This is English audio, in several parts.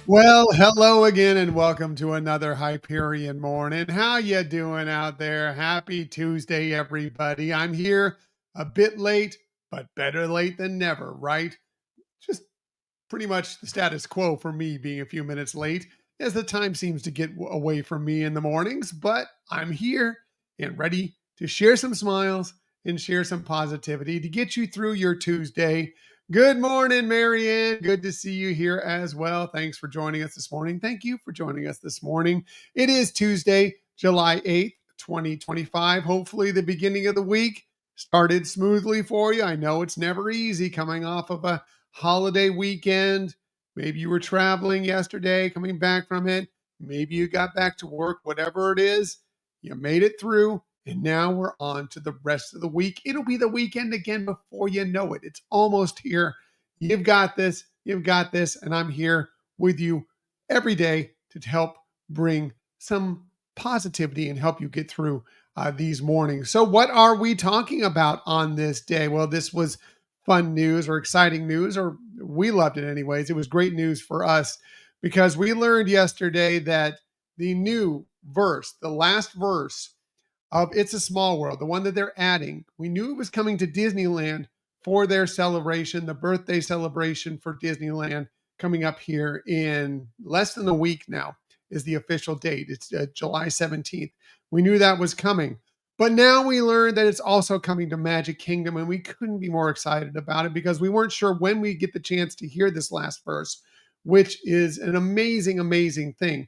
Well, hello again and welcome to another Hyperion Morning. How you doing out there? Happy Tuesday, everybody. I'm here a bit late, but better late than never, right? Just pretty much the status quo for me being a few minutes late as the time seems to get away from me in the mornings, but I'm here and ready to share some smiles and share some positivity to get you through your Tuesday. Good morning, Marianne. Good to see you here as well. Thanks for joining us this morning. Thank you for joining us this morning. It is Tuesday, July 8th, 2025. Hopefully, the beginning of the week started smoothly for you. I know it's never easy coming off of a holiday weekend. Maybe you were traveling yesterday, coming back from it. Maybe you got back to work, whatever it is, you made it through. And now we're on to the rest of the week. It'll be the weekend again before you know it. It's almost here. You've got this. You've got this. And I'm here with you every day to help bring some positivity and help you get through these mornings. So, what are we talking about on this day? Well, this was fun news or exciting news, or we loved it anyways. It was great news for us because we learned yesterday that the new verse, the last verse of It's a Small World, the one that they're adding, we knew it was coming to Disneyland for their celebration, the birthday celebration for Disneyland coming up here in less than a week now is the official date. It's July 17th. We knew that was coming. But now we learned that it's also coming to Magic Kingdom, and we couldn't be more excited about it because we weren't sure when we get the chance to hear this last verse, which is an amazing, amazing thing,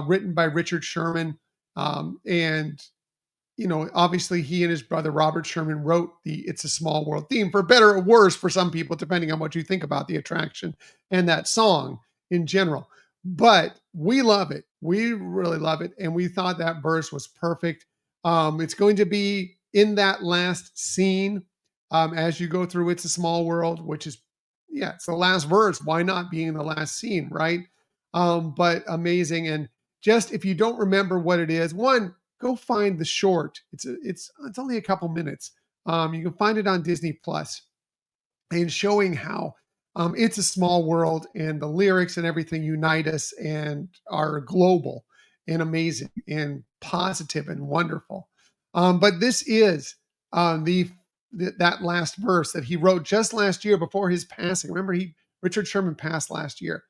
written by Richard Sherman. And, you know, obviously he and his brother Robert Sherman wrote the It's a Small World theme, for better or worse for some people, depending on what you think about the attraction and that song in general. But we love it. We really love it. And we thought that verse was perfect. It's going to be in that last scene as you go through It's a Small World, which is, yeah, it's the last verse. Why not be in the last scene, right? But amazing. And just if you don't remember what it is, one, go find the short. It's only a couple minutes. You can find it on Disney Plus, and showing how it's a small world and the lyrics and everything unite us and are global and amazing and positive and wonderful. But this is that last verse that he wrote just last year before his passing. Remember, Richard Sherman passed last year.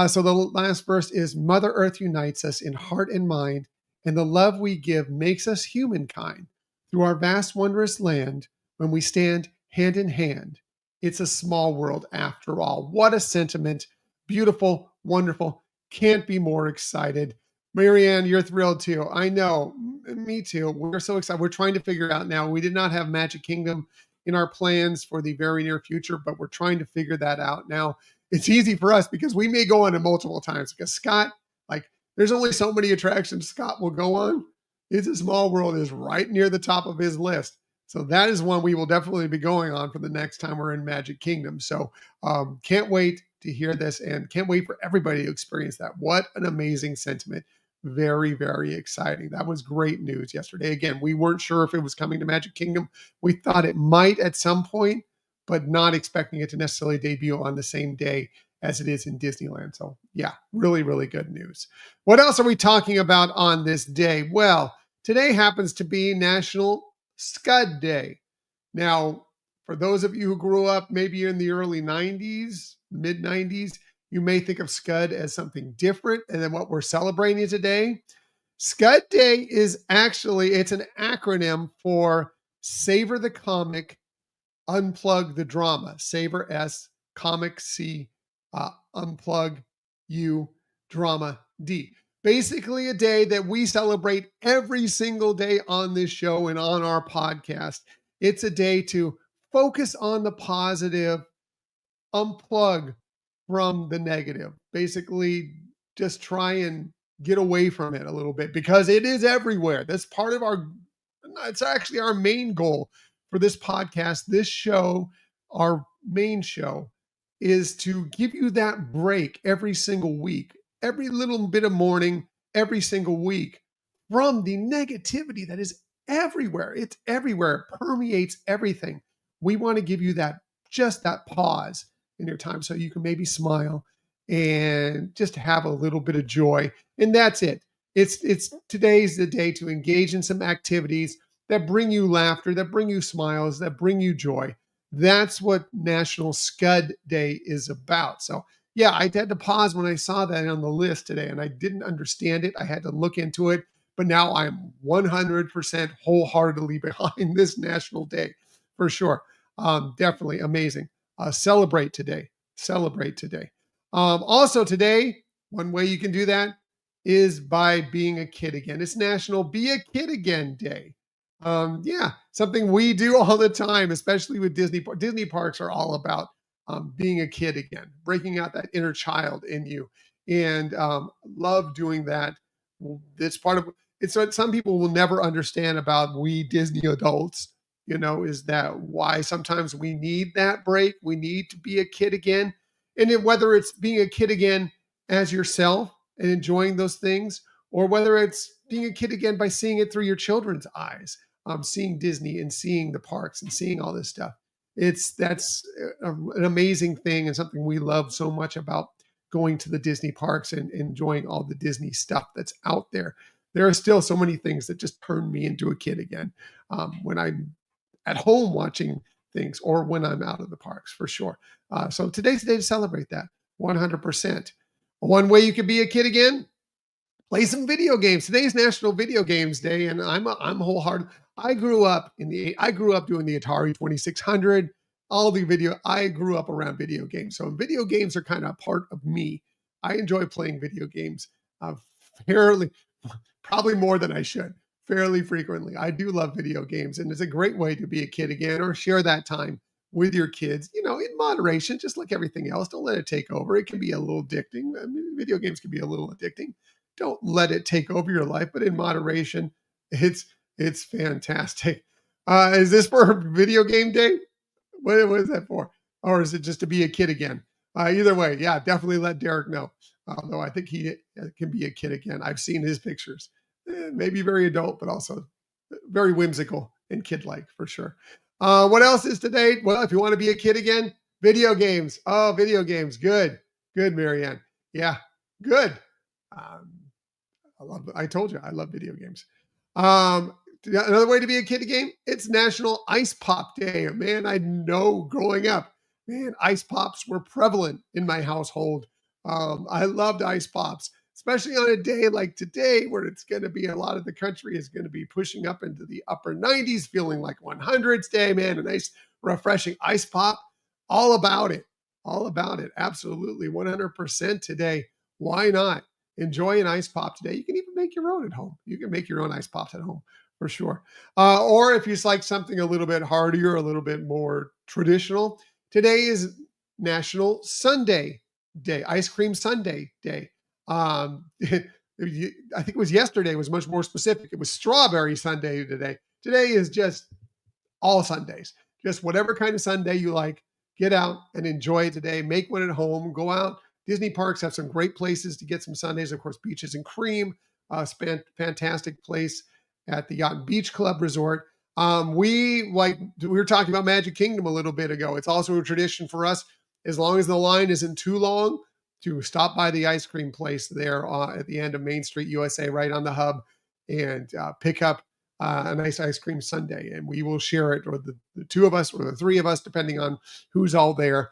So the last verse is Mother Earth unites us in heart and mind, and the love we give makes us humankind. Through our vast, wondrous land, when we stand hand in hand, it's a small world after all. What a sentiment. Beautiful, wonderful. Can't be more excited. Marianne, you're thrilled too. I know. Me too. We're so excited. We're trying to figure out now. We did not have Magic Kingdom in our plans for the very near future, but we're trying to figure that out now. It's easy for us because we may go on it multiple times because Scott, like, there's only so many attractions Scott will go on. It's a Small World is right near the top of his list. So that is one we will definitely be going on for the next time we're in Magic Kingdom. So can't wait to hear this and can't wait for everybody to experience that. What an amazing sentiment. Very, very exciting. That was great news yesterday. Again, we weren't sure if it was coming to Magic Kingdom. We thought it might at some point, but not expecting it to necessarily debut on the same day as it is in Disneyland. So yeah, really, really good news. What else are we talking about on this day? Well, today happens to be National Scud Day. Now, for those of you who grew up maybe in the early 90s, mid 90s, you may think of Scud as something different than what we're celebrating today. Scud Day is actually, it's an acronym for Savor the Comic, Unplug the Drama. Savor S, Comic C, Unplug U, Drama D. Basically, a day that we celebrate every single day on this show and on our podcast. It's a day to focus on the positive, unplug from the negative. Basically, just try and get away from it a little bit because it is everywhere. That's part of it's actually our main goal for this podcast, this show, our main show, is to give you that break every single week, every little bit of morning, every single week from the negativity that is everywhere. It's everywhere. It permeates everything. We want to give you just that pause in your time so you can maybe smile and just have a little bit of joy. And that's it. It's today's the day to engage in some activities that bring you laughter, that bring you smiles, that bring you joy. That's what National Scud Day is about. So yeah, I had to pause when I saw that on the list today and I didn't understand it. I had to look into it, but now I'm 100% wholeheartedly behind this national day for sure. Definitely amazing. Celebrate today. Celebrate today. Also, today, one way you can do that is by being a kid again. It's National Be a Kid Again Day. Yeah, something we do all the time, especially with Disney. Disney parks are all about being a kid again, breaking out that inner child in you, and love doing that. It's part of it's what some people will never understand about we Disney adults. Is that why sometimes we need that break? We need to be a kid again, and whether it's being a kid again as yourself and enjoying those things, or whether it's being a kid again by seeing it through your children's eyes, seeing Disney and seeing the parks and seeing all this stuff. That's an amazing thing and something we love so much about going to the Disney parks and enjoying all the Disney stuff that's out there. There are still so many things that just turn me into a kid again when I'm at home watching things or when I'm out of the parks for sure. So today's the day to celebrate that 100%. One way you can be a kid again, play some video games. Today's National Video Games Day, and I'm wholehearted. I grew up doing the Atari 2600, all the video. I grew up around video games, so video games are kind of a part of me. I enjoy playing video games fairly, probably more than I should, fairly frequently. I do love video games, and it's a great way to be a kid again or share that time with your kids, in moderation, just like everything else. Don't let it take over. It can be a little addicting. I mean, video games can be a little addicting. Don't let it take over your life, but in moderation, it's fantastic. Is this for video game day? What is that for? Or is it just to be a kid again? Either way, yeah, definitely let Derek know. Although I think he can be a kid again. I've seen his pictures. Maybe very adult, but also very whimsical and kid-like for sure. What else is today? Well, if you want to be a kid again, video games. Oh, video games. Good. Good, Marianne. Yeah, good. Um, I told you I love video games. Another way to be a kid again, it's National Ice Pop Day. Man, I know growing up, man, ice pops were prevalent in my household. I loved ice pops, especially on a day like today where it's going to be a lot of the country is going to be pushing up into the upper 90s, feeling like 100s day, man, a nice refreshing ice pop. All about it. All about it. Absolutely. 100% today. Why not? Enjoy an ice pop today. You can even make your own at home. You can make your own ice pops at home for sure. Or if you like something a little bit heartier, a little bit more traditional, today is National Sundae Day, Ice Cream Sundae Day. I think it was yesterday was much more specific. It was Strawberry Sunday today. Today is just all Sundays. Just whatever kind of sundae you like, get out and enjoy it today. Make one at home. Go out. Disney parks have some great places to get some sundaes. Of course, Beaches and Cream, fantastic place at the Yacht and Beach Club Resort. We were talking about Magic Kingdom a little bit ago. It's also a tradition for us, as long as the line isn't too long, to stop by the ice cream place there at the end of Main Street USA, right on the hub, and pick up a nice ice cream sundae, and we will share it, or the two of us, or the three of us, depending on who's all there.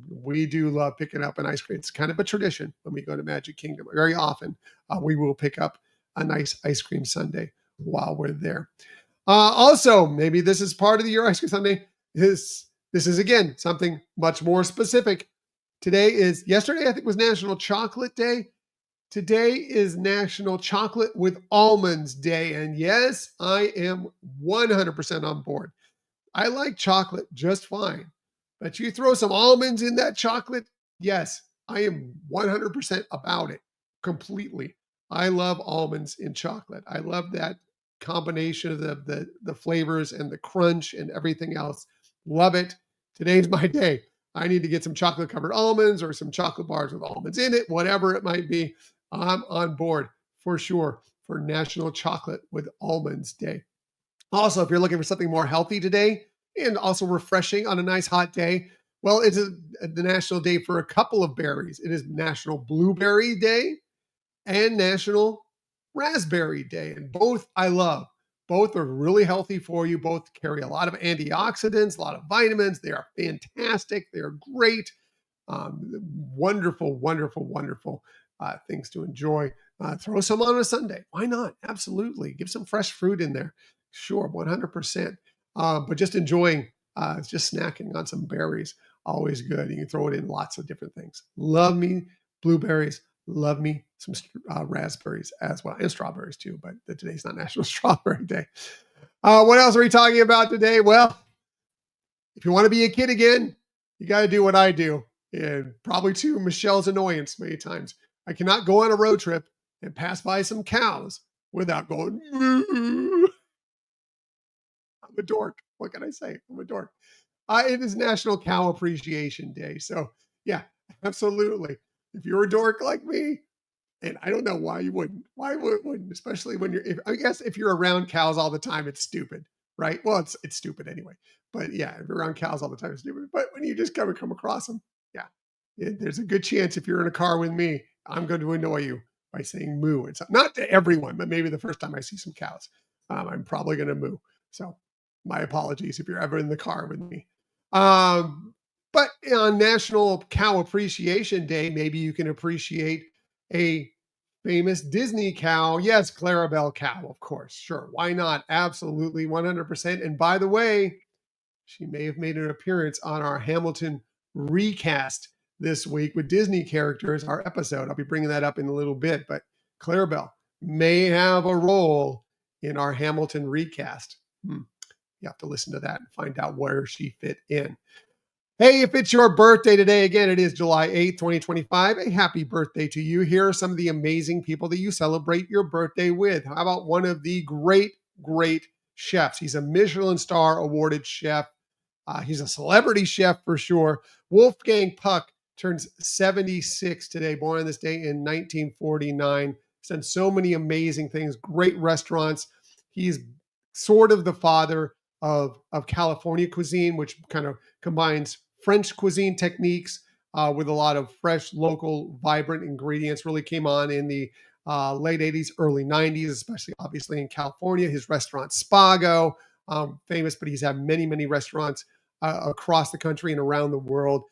We do love picking up an ice cream. It's kind of a tradition when we go to Magic Kingdom. Very often, we will pick up a nice ice cream sundae while we're there. Also, maybe this is part of your ice cream sundae. This is again something much more specific. Yesterday I think was National Chocolate Day. Today is National Chocolate with Almonds Day. And yes, I am 100% on board. I like chocolate just fine, but you throw some almonds in that chocolate, yes, I am 100% about it completely. I love almonds in chocolate. I love that combination of the flavors and the crunch and everything else. Love it. Today's my day. I need to get some chocolate covered almonds or some chocolate bars with almonds in it, whatever it might be. I'm on board for sure for National Chocolate with Almonds Day. Also, if you're looking for something more healthy today and also refreshing on a nice hot day, Well, it's the national day for a couple of berries. It is National Blueberry Day and National Raspberry Day. And both I love. Both are really healthy for you. Both carry a lot of antioxidants, a lot of vitamins. They are fantastic. They are great. Wonderful, wonderful, wonderful things to enjoy. Throw some on a Sunday. Why not? Absolutely. Give some fresh fruit in there. Sure, 100%. But just enjoying, just snacking on some berries, always good. You can throw it in lots of different things. Love me blueberries. Love me some raspberries as well, and strawberries too. But today's not National Strawberry Day. What else are we talking about today? Well, if you want to be a kid again, you got to do what I do, and probably to Michelle's annoyance many times. I cannot go on a road trip and pass by some cows without going, "Moo." I'm a dork. What can I say? I'm a dork. It is National Cow Appreciation Day. So, yeah, absolutely. If you're a dork like me, and I don't know why you wouldn't. Why wouldn't? Especially when I guess if you're around cows all the time, it's stupid, right? Well, it's stupid anyway. But yeah, if you're around cows all the time, it's stupid. But when you just come across them, yeah, there's a good chance if you're in a car with me, I'm going to annoy you by saying moo. It's not to everyone, but maybe the first time I see some cows, I'm probably going to moo. So my apologies if you're ever in the car with me. But on National Cow Appreciation Day, maybe you can appreciate a famous Disney cow. Yes, Clarabelle cow, of course. Sure. Why not? Absolutely. 100%. And by the way, she may have made an appearance on our Hamilton recast this week with Disney characters, our episode. I'll be bringing that up in a little bit, but Clarabelle may have a role in our Hamilton recast. You have to listen to that and find out where she fit in. Hey, if it's your birthday today, again, it is July 8th, 2025. A happy birthday to you. Here are some of the amazing people that you celebrate your birthday with. How about one of the great, great chefs? He's a Michelin star awarded chef. He's a celebrity chef for sure. Wolfgang Puck turns 76 today, born on this day in 1949. He's done so many amazing things, great restaurants. He's sort of the father of California cuisine, which kind of combines French cuisine techniques with a lot of fresh, local, vibrant ingredients. Really came on in the late 80s, early 90s, especially obviously in California. His restaurant Spago, famous, but he's had many, many restaurants across the country and around the world.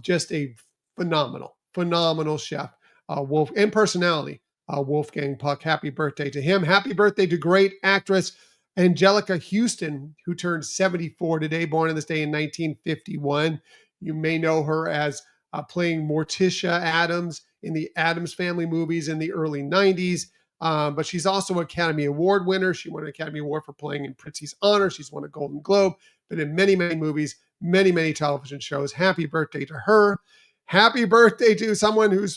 Just a phenomenal, phenomenal chef, Wolf and personality. Wolfgang Puck. Happy birthday to him. Happy birthday to great actress Angelica Houston, who turned 74 today, born on this day in 1951. You may know her as playing Morticia Addams in the Addams Family movies in the early 90s. But she's also an Academy Award winner. She won an Academy Award for playing in Prizzi's Honor. She's won a Golden Globe, been in many, many movies, many, many television shows. Happy birthday to her. Happy birthday to someone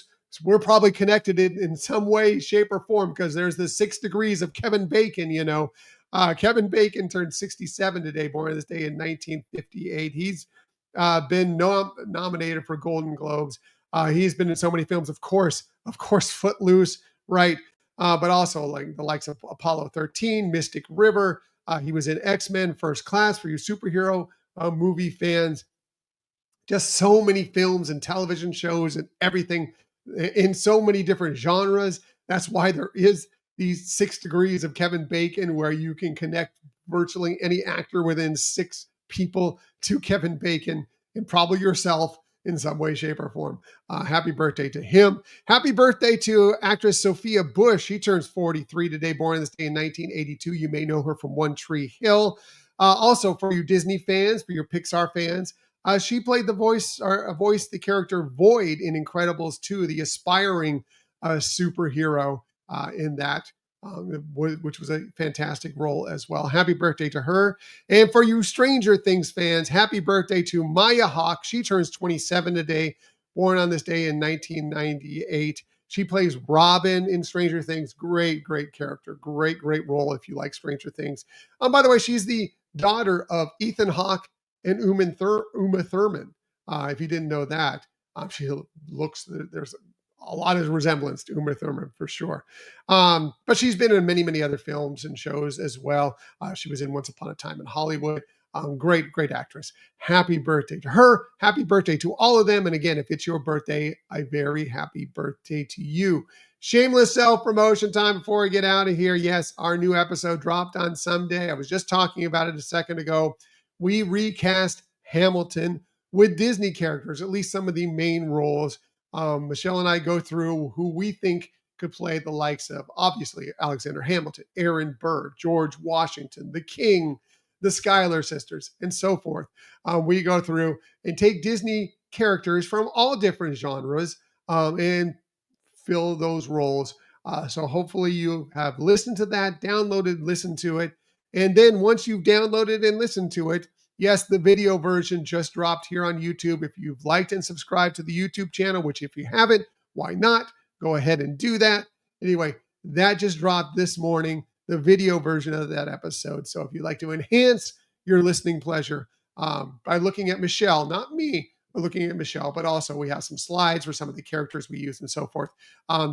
we're probably connected in some way, shape, or form, because there's the 6 degrees of Kevin Bacon, Kevin Bacon turned 67 today, born this day in 1958. He's been nominated for Golden Globes. He's been in so many films, of course, Footloose, right? But also like the likes of Apollo 13, Mystic River. He was in X-Men First Class for you superhero movie fans. Just so many films and television shows and everything in so many different genres. That's why there is these 6 degrees of Kevin Bacon, where you can connect virtually any actor within 6 people to Kevin Bacon, and probably yourself in some way, shape, or form. Happy birthday to him. Happy birthday to actress Sophia Bush. She turns 43 today, born this day in 1982. You may know her from One Tree Hill. Also, for you Disney fans, for your Pixar fans, she played voiced the character Void in Incredibles 2, the aspiring superhero in that, which was a fantastic role as well. Happy birthday to her. And for you Stranger Things fans, happy birthday to Maya Hawke. She turns 27 today, born on this day in 1998. She plays Robin in Stranger Things. Great, great character. Great, great role if you like Stranger Things. By the way, she's the daughter of Ethan Hawke and Uma Thurman. If you didn't know that, she there's a lot of resemblance to Uma Thurman for sure. But she's been in many, many other films and shows as well. She was in Once Upon a Time in Hollywood. Great actress. Happy birthday to her. Happy birthday to all of them. And again, if it's your birthday, a very happy birthday to you. Shameless self-promotion time before we get out of here. Yes, our new episode dropped on Sunday. I was just talking about it a second ago. We recast Hamilton with Disney characters, at least some of the main roles. Michelle and I go through who we think could play the likes of, obviously, Alexander Hamilton, Aaron Burr, George Washington, the King, the Schuyler sisters, and so forth. We go through and take Disney characters from all different genres and fill those roles. So hopefully you have listened to that, downloaded, listened to it. And then once you've downloaded and listened to it, yes, the video version just dropped here on YouTube. If you've liked and subscribed to the YouTube channel, which if you haven't, why not? Go ahead and do that. Anyway, that just dropped this morning, the video version of that episode. So if you'd like to enhance your listening pleasure by looking at Michelle, not me, but looking at Michelle, but also we have some slides for some of the characters we use and so forth.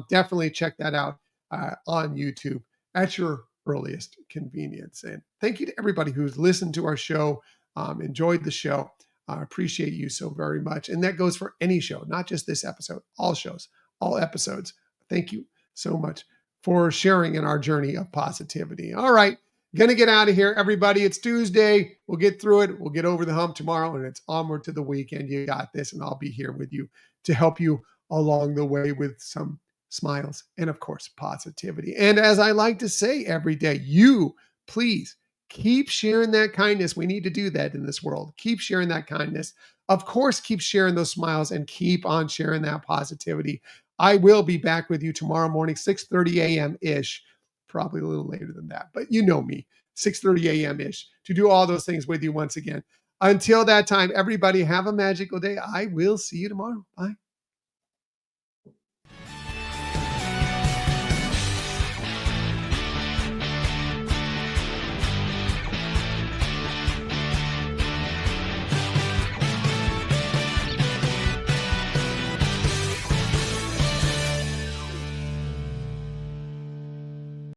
Definitely check that out on YouTube at your earliest convenience. And thank you to everybody who's listened to our show, enjoyed the show. I appreciate you so very much. And that goes for any show, not just this episode, all shows, all episodes. Thank you so much for sharing in our journey of positivity. All right, going to get out of here, everybody. It's Tuesday. We'll get through it. We'll get over the hump tomorrow, and it's onward to the weekend. You got this, and I'll be here with you to help you along the way with some smiles and, of course, positivity. And as I like to say every day, you please keep sharing that kindness. We need to do that in this world. Keep sharing that kindness. Of course, keep sharing those smiles and keep on sharing that positivity. I will be back with you tomorrow morning, 6:30 a.m.-ish, probably a little later than that, but you know me, 6:30 a.m.-ish, to do all those things with you once again. Until that time, everybody have a magical day. I will see you tomorrow. Bye.